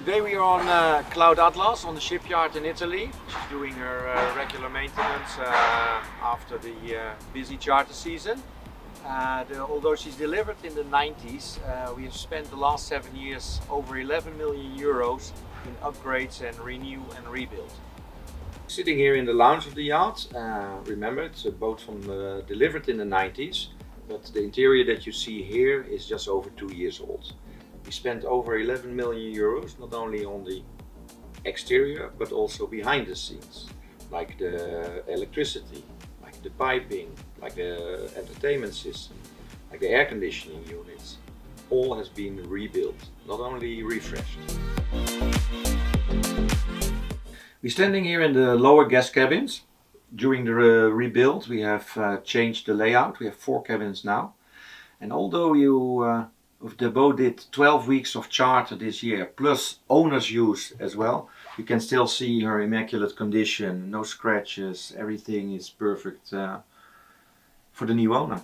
Today we are on CLOUD ATLAS on the shipyard in Italy. She's doing her regular maintenance after the busy charter season. Although she's delivered in the 90s, we have spent the last 7 years over 11 million euros in upgrades and renew and rebuild. Sitting here in the lounge of the yacht, remember it's a boat from delivered in the 90s, but the interior that you see here is just over 2 years old. We spent over 11 million euros not only on the exterior but also behind the scenes, like the electricity, like the piping, like the entertainment system, like the air conditioning units. All has been rebuilt, not only refreshed. We're standing here in the lower guest cabins. During the rebuild we have changed the layout. We have 4 cabins now, and although the boat did 12 weeks of charter this year, plus owner's use as well, you can still see her immaculate condition, no scratches, everything is perfect for the new owner.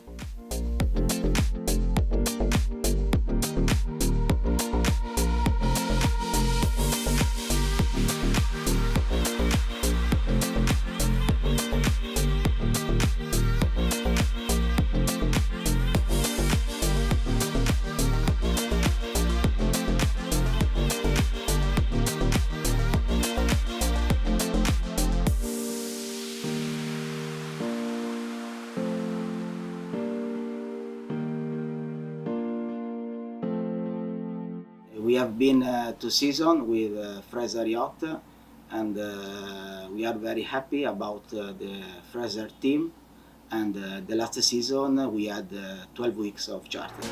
We have been 2 seasons with Fraser Yacht, and we are very happy about the Fraser team, and the last season we had 12 weeks of charter.